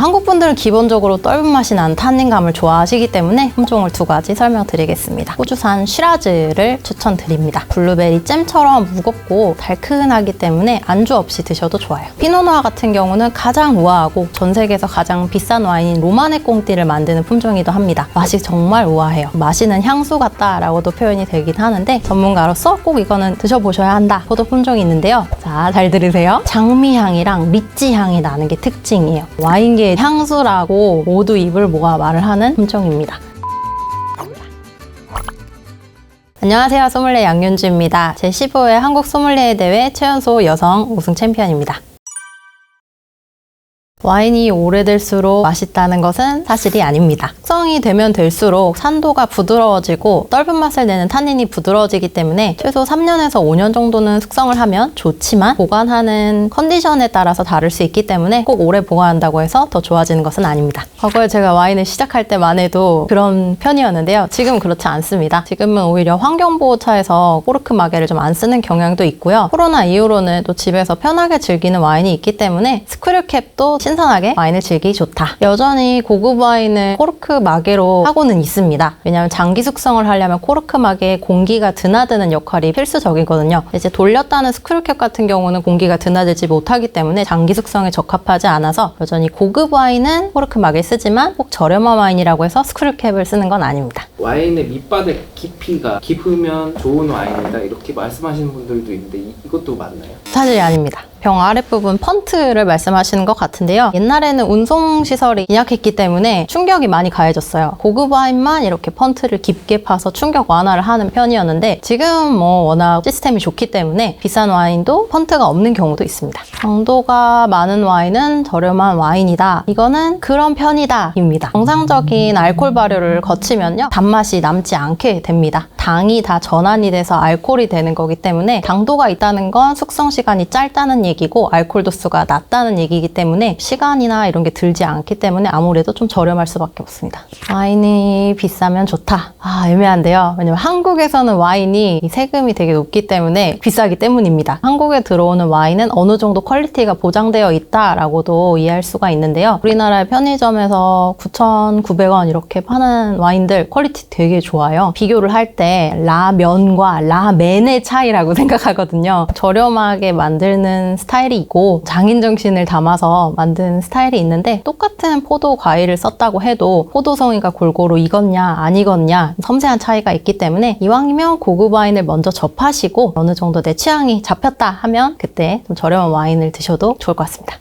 한국 분들은 기본적으로 떫은 맛이 나는 탄닌감을 좋아하시기 때문에 품종을 두 가지 설명드리겠습니다. 호주산 쉬라즈를 추천드립니다. 블루베리 잼처럼 무겁고 달큰하기 때문에 안주 없이 드셔도 좋아요. 피노누아 같은 경우는 가장 우아하고 전 세계에서 가장 비싼 와인인 로마네 꽁띠를 만드는 품종이기도 합니다. 맛이 정말 우아해요. 마시는 향수 같다라고도 표현이 되긴 하는데 전문가로서 꼭 이거는 드셔보셔야 한다 포도 품종이 있는데요. 자, 잘 들으세요. 장미향이랑 리치향이 나는 게 특징이에요. 와인계의 향수라고 모두 입을 모아 말을 하는 품종입니다. 안녕하세요. 소믈리에 양윤주입니다. 제15회 한국 소믈리에 대회 최연소 여성 우승 챔피언입니다. 와인이 오래될수록 맛있다는 것은 사실이 아닙니다. 숙성이 되면 될수록 산도가 부드러워지고 떫은 맛을 내는 탄닌이 부드러워지기 때문에 최소 3년에서 5년 정도는 숙성을 하면 좋지만 보관하는 컨디션에 따라서 다를 수 있기 때문에 꼭 오래 보관한다고 해서 더 좋아지는 것은 아닙니다. 과거에 제가 와인을 시작할 때만 해도 그런 편이었는데요. 지금은 그렇지 않습니다. 지금은 오히려 환경보호차에서 코르크 마개를 좀 안 쓰는 경향도 있고요. 코로나 이후로는 또 집에서 편하게 즐기는 와인이 있기 때문에 스크류캡도 신선하게 와인을 즐기기 좋다. 여전히 고급 와인을 코르크 마개로 하고는 있습니다. 왜냐하면 장기 숙성을 하려면 코르크 마개에 공기가 드나드는 역할이 필수적이거든요. 이제 돌렸다는 스크류캡 같은 경우는 공기가 드나들지 못하기 때문에 장기 숙성에 적합하지 않아서 여전히 고급 와인은 코르크 마개를 쓰지만 꼭 저렴한 와인이라고 해서 스크류캡을 쓰는 건 아닙니다. 와인의 밑바닥 깊이가 깊으면 좋은 와인이다 이렇게 말씀하시는 분들도 있는데 이것도 맞나요? 사실이 아닙니다. 병 아랫부분 펀트를 말씀하시는 것 같은데요. 옛날에는 운송시설이 인약했기 때문에 충격이 많이 가해졌어요. 고급 와인만 이렇게 펀트를 깊게 파서 충격 완화를 하는 편이었는데 지금 워낙 시스템이 좋기 때문에 비싼 와인도 펀트가 없는 경우도 있습니다. 강도가 많은 와인은 저렴한 와인이다. 이거는 그런 편이다 입니다. 정상적인 알코올 발효를 거치면요. 단맛이 남지 않게 됩니다. 당이 다 전환이 돼서 알코올이 되는 거기 때문에 당도가 있다는 건 숙성 시간이 짧다는 얘기고 알코올 도수가 낮다는 얘기이기 때문에 시간이나 이런 게 들지 않기 때문에 아무래도 좀 저렴할 수밖에 없습니다. 와인이 비싸면 좋다. 애매한데요. 왜냐면 한국에서는 와인이 세금이 되게 높기 때문에 비싸기 때문입니다. 한국에 들어오는 와인은 어느 정도 퀄리티가 보장되어 있다라고도 이해할 수가 있는데요. 우리나라의 편의점에서 9,900원 이렇게 파는 와인들 퀄리티 되게 좋아요. 비교를 할 때 라면과 라멘의 차이라고 생각하거든요. 저렴하게 만드는 스타일이 있고 장인 정신을 담아서 만든 스타일이 있는데 똑같은 포도 과일을 썼다고 해도 포도송이가 골고루 익었냐 안 익었냐 섬세한 차이가 있기 때문에 이왕이면 고급 와인을 먼저 접하시고 어느 정도 내 취향이 잡혔다 하면 그때 좀 저렴한 와인을 드셔도 좋을 것 같습니다.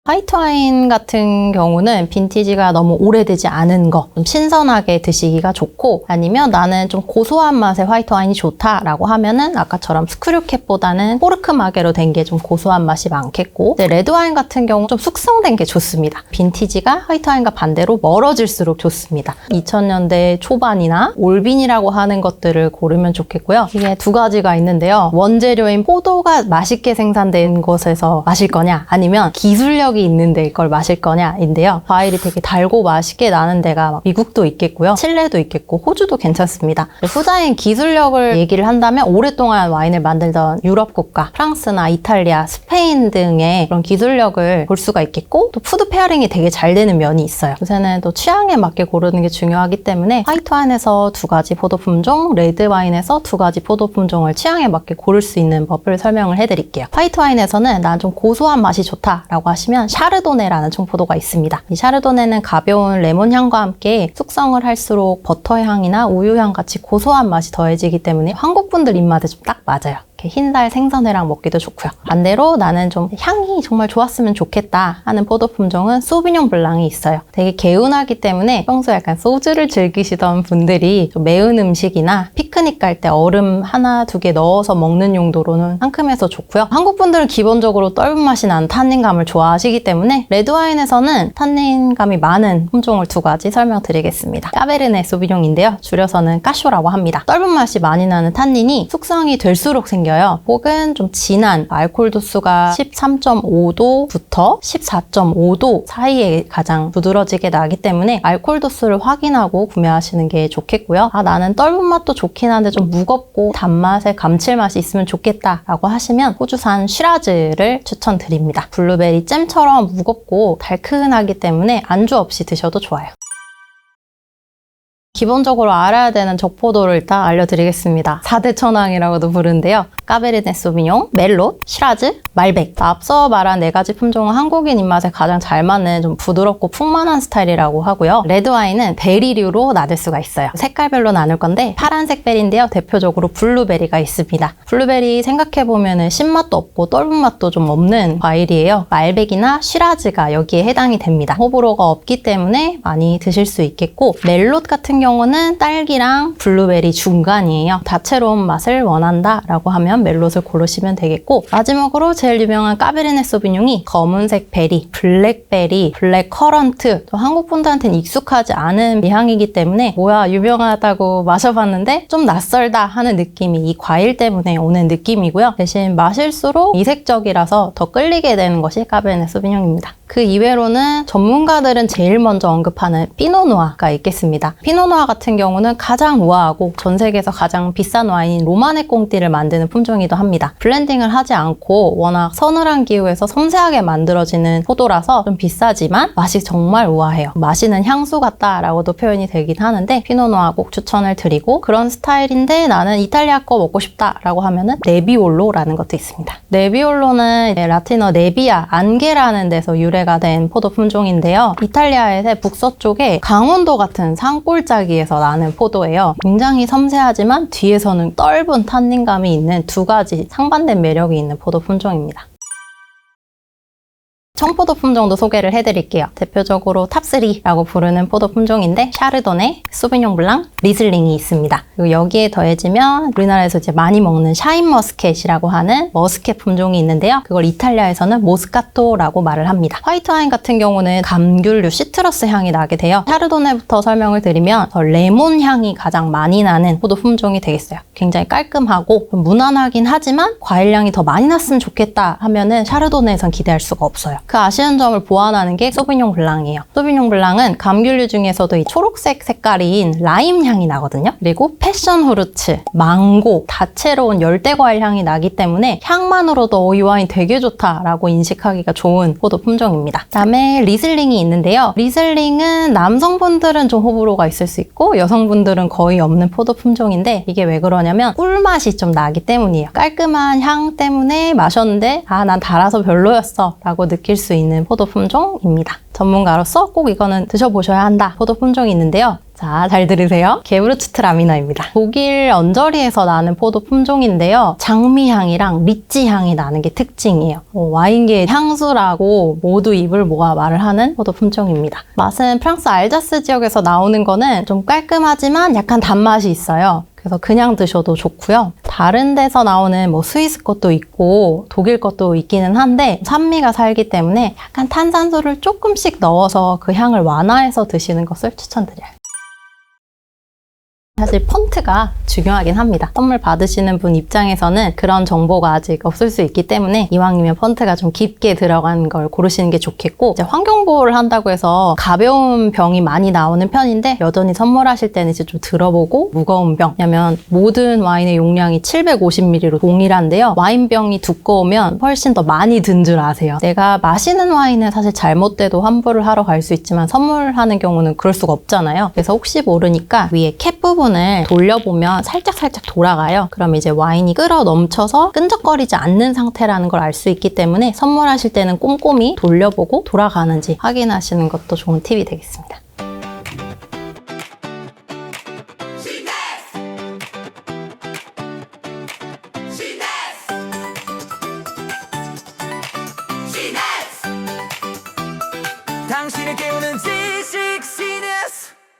화이트 와인 같은 경우는 빈티지가 너무 오래되지 않은 거, 좀 신선하게 드시기가 좋고 아니면 나는 좀 고소한 맛의 화이트 와인이 좋다라고 하면은 아까처럼 스크류캡보다는 코르크 마개로 된 게 좀 고소한 맛이 많겠고 레드 와인 같은 경우 좀 숙성된 게 좋습니다. 빈티지가 화이트 와인과 반대로 멀어질수록 좋습니다. 2000년대 초반이나 올빈이라고 하는 것들을 고르면 좋겠고요. 이게 두 가지가 있는데요. 원재료인 포도가 맛있게 생산된 곳에서 마실 거냐 아니면 기술력 있는 데일 걸 마실 거냐인데요. 과일이 되게 달고 맛있게 나는 데가 미국도 있겠고요. 칠레도 있겠고 호주도 괜찮습니다. 후자인 기술력을 얘기를 한다면 오랫동안 와인을 만들던 유럽 국가, 프랑스나 이탈리아, 스페인 등의 그런 기술력을 볼 수가 있겠고 또 푸드 페어링이 되게 잘 되는 면이 있어요. 요새는 또 취향에 맞게 고르는 게 중요하기 때문에 화이트 와인에서 두 가지 포도 품종, 레드 와인에서 두 가지 포도 품종을 취향에 맞게 고를 수 있는 법을 설명을 해드릴게요. 화이트 와인에서는 난 좀 고소한 맛이 좋다라고 하시면 샤르도네라는 청포도가 있습니다. 이 샤르도네는 가벼운 레몬 향과 함께 숙성을 할수록 버터 향이나 우유 향 같이 고소한 맛이 더해지기 때문에 한국 분들 입맛에 좀 딱 맞아요. 이렇게 흰살 생선회랑 먹기도 좋고요. 반대로 나는 좀 향이 정말 좋았으면 좋겠다 하는 포도 품종은 소비뇽 블랑이 있어요. 되게 개운하기 때문에 평소에 약간 소주를 즐기시던 분들이 좀 매운 음식이나 피크닉 갈 때 얼음 하나, 두 개 넣어서 먹는 용도로는 상큼해서 좋고요. 한국 분들은 기본적으로 떫은 맛이 나는 탄닌감을 좋아하시기 때문에 레드 와인에서는 탄닌감이 많은 품종을 두 가지 설명드리겠습니다. 까베르네 소비뇽인데요. 줄여서는 까쇼라고 합니다. 떫은 맛이 많이 나는 탄닌이 숙성이 될수록 생겨요. 혹은 좀 진한 알코올 도수가 13.5도부터 14.5도 사이에 가장 두드러지게 나기 때문에 알코올 도수를 확인하고 구매하시는 게 좋겠고요. 나는 떫은 맛도 좋긴 좋긴 한데 좀 무겁고 단맛에 감칠맛이 있으면 좋겠다라고 하시면 호주산 쉬라즈를 추천드립니다. 블루베리 잼처럼 무겁고 달큰하기 때문에 안주 없이 드셔도 좋아요. 기본적으로 알아야 되는 적포도를 일단 알려드리겠습니다. 4대 천왕이라고도 부르는데요. 까베르네 소비뇽, 멜롯, 시라즈, 말백. 앞서 말한 4가지 품종은 한국인 입맛에 가장 잘 맞는 좀 부드럽고 풍만한 스타일이라고 하고요. 레드와인은 베리류로 나눌 수가 있어요. 색깔별로 나눌 건데 파란색 베리인데요. 대표적으로 블루베리가 있습니다. 블루베리 생각해보면 신맛도 없고 떫은 맛도 좀 없는 과일이에요. 말백이나 시라즈가 여기에 해당이 됩니다. 호불호가 없기 때문에 많이 드실 수 있겠고, 멜롯 같은 경우는 딸기랑 블루베리 중간이에요. 다채로운 맛을 원한다라고 하면 멜롯을 고르시면 되겠고, 마지막으로 제일 유명한 까베르네 소비뇽이 검은색 베리, 블랙베리, 블랙 커런트, 또 한국 분들한테는 익숙하지 않은 향이기 때문에 뭐야 유명하다고 마셔봤는데 좀 낯설다 하는 느낌이 이 과일 때문에 오는 느낌이고요. 대신 마실수록 이색적이라서 더 끌리게 되는 것이 까베르네 소비뇽입니다. 그 이외로는 전문가들은 제일 먼저 언급하는 피노누아가 있겠습니다. 피노누아 같은 경우는 가장 우아하고 전 세계에서 가장 비싼 와인인 로마네 꽁띠를 만드는 품종이기도 합니다. 블렌딩을 하지 않고 워낙 서늘한 기후에서 섬세하게 만들어지는 포도라서 좀 비싸지만 맛이 정말 우아해요. 마시는 향수 같다라고도 표현이 되긴 하는데 피노누아 꼭 추천을 드리고, 그런 스타일인데 나는 이탈리아 거 먹고 싶다라고 하면은 네비올로라는 것도 있습니다. 네비올로는 라틴어 네비아, 안개라는 데서 유래가 된 포도 품종인데요. 이탈리아의 북서쪽에 강원도 같은 산골짜기에서 나는 포도예요. 굉장히 섬세하지만 뒤에서는 떫은 탄닌감이 있는 2가지 상반된 매력이 있는 포도 품종입니다. 청포도 품종도 소개를 해드릴게요. 대표적으로 탑3라고 부르는 포도 품종인데 샤르도네, 소비뇽 블랑, 리슬링이 있습니다. 그리고 여기에 더해지면 우리나라에서 이제 많이 먹는 샤인머스켓이라고 하는 머스켓 품종이 있는데요. 그걸 이탈리아에서는 모스카토라고 말을 합니다. 화이트 와인 같은 경우는 감귤류 시트러스 향이 나게 돼요. 샤르도네부터 설명을 드리면 레몬 향이 가장 많이 나는 포도 품종이 되겠어요. 굉장히 깔끔하고 무난하긴 하지만 과일향이 더 많이 났으면 좋겠다 하면은 샤르도네에선 기대할 수가 없어요. 그 아쉬운 점을 보완하는 게 소비뇽 블랑이에요. 소비뇽 블랑은 감귤류 중에서도 이 초록색 색깔인 라임 향이 나거든요. 그리고 패션 후르츠, 망고, 다채로운 열대 과일 향이 나기 때문에 향만으로도 이 와인 되게 좋다라고 인식하기가 좋은 포도 품종입니다. 그다음에 리슬링이 있는데요. 리슬링은 남성분들은 좀 호불호가 있을 수 있고 여성분들은 거의 없는 포도 품종인데, 이게 왜 그러냐면 꿀맛이 좀 나기 때문이에요. 깔끔한 향 때문에 마셨는데 난 달아서 별로였어 라고 느낄 수 있는 포도 품종입니다. 전문가로서 꼭 이거는 드셔보셔야 한다 포도 품종이 있는데요. 자, 잘 들으세요. 게브르츠트라미너입니다. 독일 언저리에서 나는 포도 품종인데요. 장미향이랑 리치향이 나는 게 특징이에요. 와인계의 향수라고 모두 입을 모아 말을 하는 포도 품종입니다. 맛은 프랑스 알자스 지역에서 나오는 거는 좀 깔끔하지만 약간 단맛이 있어요. 그래서 그냥 드셔도 좋고요. 다른 데서 나오는 스위스 것도 있고 독일 것도 있기는 한데 산미가 살기 때문에 약간 탄산수를 조금씩 넣어서 그 향을 완화해서 드시는 것을 추천드려요. 사실 폰트가 중요하긴 합니다. 선물 받으시는 분 입장에서는 그런 정보가 아직 없을 수 있기 때문에 이왕이면 폰트가 좀 깊게 들어간 걸 고르시는 게 좋겠고, 이제 환경보호를 한다고 해서 가벼운 병이 많이 나오는 편인데 여전히 선물하실 때는 이제 좀 들어보고 무거운 병, 왜냐면 모든 와인의 용량이 750ml로 동일한데요. 와인병이 두꺼우면 훨씬 더 많이 든 줄 아세요. 내가 마시는 와인은 사실 잘못돼도 환불을 하러 갈 수 있지만 선물하는 경우는 그럴 수가 없잖아요. 그래서 혹시 모르니까 위에 캡 부분 돌려보면 살짝 돌아가요. 그럼 이제 와인이 끓어 넘쳐서 끈적거리지 않는 상태라는 걸 알 수 있기 때문에 선물하실 때는 꼼꼼히 돌려보고 돌아가는지 확인하시는 것도 좋은 팁이 되겠습니다.